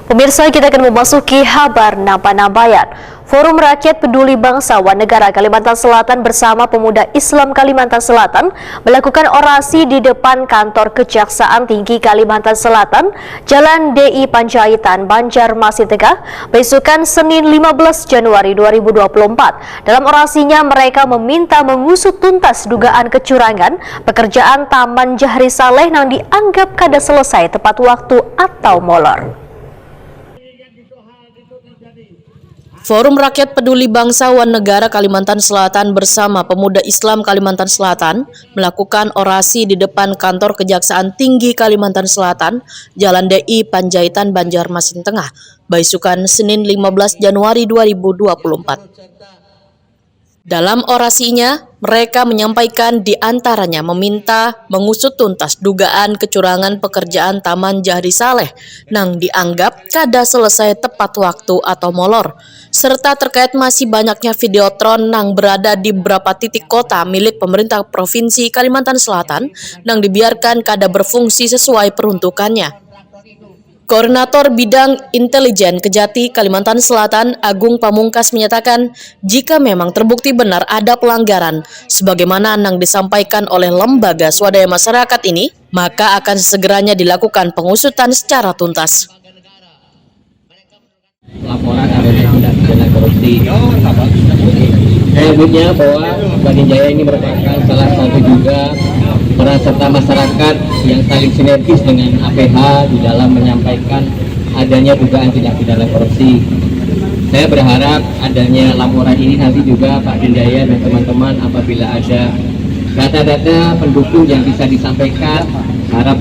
Pemirsa, kita akan memasuki kabar Naba-Nabayan. Forum Rakyat Peduli Bangsawan Negara Kalimantan Selatan bersama Pemuda Islam Kalimantan Selatan melakukan orasi di depan kantor Kejaksaan Tinggi Kalimantan Selatan, Jalan DI Panjaitan, Banjarmasin Tengah, besokan Senin 15 Januari 2024. Dalam orasinya, mereka meminta mengusut tuntas dugaan kecurangan pekerjaan Taman Jahri Saleh yang dianggap kada selesai tepat waktu atau molor. Forum Rakyat Peduli Bangsawan Negara Kalimantan Selatan bersama Pemuda Islam Kalimantan Selatan melakukan orasi di depan kantor Kejaksaan Tinggi Kalimantan Selatan, Jalan DI Panjaitan, Banjarmasin Tengah, besokan Senin 15 Januari 2024. Dalam orasinya, mereka menyampaikan diantaranya meminta mengusut tuntas dugaan kecurangan pekerjaan Taman Jahri Saleh yang dianggap kada selesai tepat waktu atau molor, serta terkait masih banyaknya videotron yang berada di beberapa titik kota milik pemerintah Provinsi Kalimantan Selatan yang dibiarkan kada berfungsi sesuai peruntukannya. Koordinator Bidang Intelijen Kejati Kalimantan Selatan Agung Pamungkas menyatakan jika memang terbukti benar ada pelanggaran sebagaimana yang disampaikan oleh lembaga swadaya masyarakat ini, maka akan segeranya dilakukan pengusutan secara tuntas. Laporan adanya tindak pidana korupsi. Saya sebutnya bahwa Badan Jaya ini merupakan salah satu juga peran serta masyarakat yang saling sinergis dengan APH di dalam menyampaikan adanya dugaan tindak pidana korupsi. Saya berharap adanya laporan ini nanti juga Pak Dendaya dan teman-teman apabila ada data-data pendukung yang bisa disampaikan, harap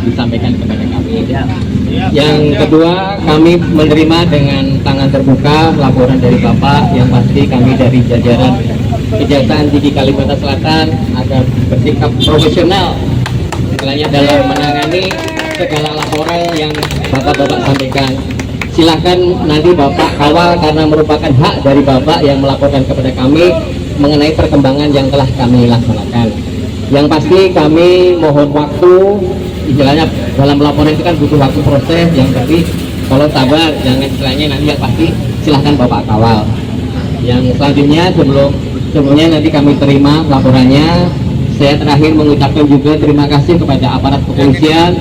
disampaikan kepada kami. Yang kedua, kami menerima dengan tangan terbuka laporan dari Bapak, yang pasti kami dari jajaran Kejaksaan Tinggi Kalimantan Selatan akan bersikap profesional istilahnya dalam menangani segala laporan yang Bapak-Bapak sampaikan. Silahkan nanti Bapak kawal karena merupakan hak dari Bapak yang melaporkan kepada kami mengenai perkembangan yang telah kami laksanakan. Yang pasti kami mohon waktu, istilahnya dalam laporan itu kan butuh waktu proses, yang tapi kalau sabar jangan istilahnya nanti yang pasti silahkan Bapak kawal. Yang selanjutnya sebelumnya nanti kami terima laporannya, saya terakhir mengucapkan juga terima kasih kepada aparat kepolisian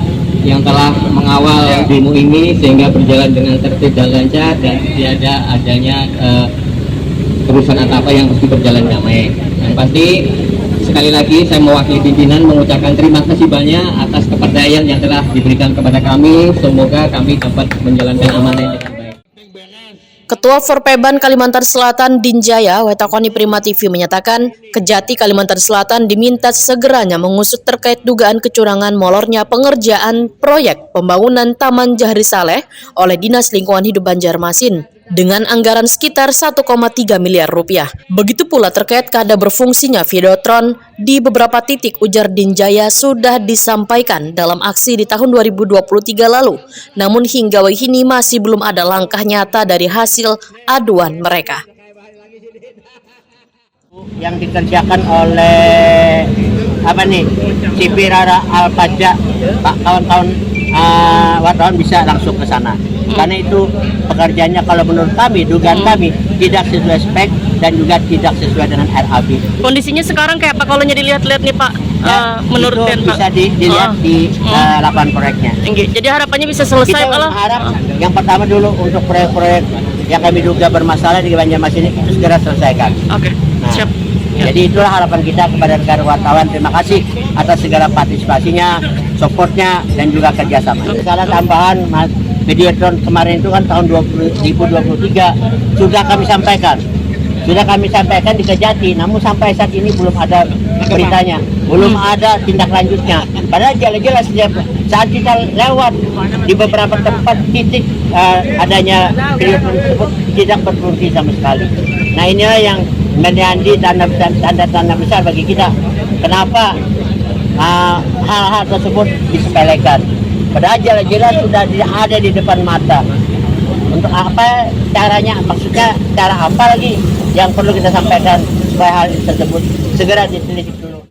yang telah mengawal demo ini sehingga berjalan dengan tertib dan lancar dan tidak adanya kerusuhan atau apa yang mesti berjalan damai. Yang pasti sekali lagi saya mewakili pimpinan mengucapkan terima kasih banyak atas kepercayaan yang telah diberikan kepada kami. Semoga kami dapat menjalankan amanah dengan baik. Ketua Forpeban Kalimantan Selatan Dinjaya Wetakoni Prima TV menyatakan Kejati Kalimantan Selatan diminta segeranya mengusut terkait dugaan kecurangan molornya pengerjaan proyek pembangunan Taman Jahri Saleh oleh Dinas Lingkungan Hidup Banjarmasin dengan anggaran sekitar 1,3 miliar rupiah. Begitu pula terkait kada berfungsinya videotron di beberapa titik, ujar Dinjaya sudah disampaikan dalam aksi di tahun 2023 lalu. Namun hingga kini masih belum ada langkah nyata dari hasil aduan mereka. Yang dikerjakan oleh Cipirara Alpaja, Pak, kawan-kawan wartawan bisa langsung ke sana. Karena itu pekerjaannya kalau menurut kami, dugaan kami tidak sesuai spek dan juga tidak sesuai dengan RAB. Kondisinya sekarang kayak apa kalau dilihat-lihat nih Pak? Ya, Menurut itu Pak? bisa dilihat di lapangan proyeknya. Jadi harapannya bisa selesai Kita berharap yang pertama dulu untuk proyek-proyek yang kami duga bermasalah di Banjarmasin itu segera selesaikan. Oke, Nah, siap. Jadi itulah harapan kita kepada negara wartawan. Terima kasih atas segala partisipasinya, supportnya, dan juga kerjasama. Salah tambahan, Mas, videotron kemarin itu kan tahun 2023 sudah kami sampaikan. Sudah kami sampaikan di Kejati, namun sampai saat ini belum ada beritanya, belum ada tindak lanjutnya. Padahal jelas-jelas saat kita lewat di beberapa tempat titik adanya videotron tersebut tidak berfungsi sama sekali. Nah, inilah yang menjadi tanda besar bagi kita. Kenapa hal-hal tersebut disepelekan? Padahal jelas-jelas sudah ada di depan mata. Untuk apa caranya? Maksudnya cara apa lagi yang perlu kita sampaikan supaya hal tersebut segera ditelisik dulu.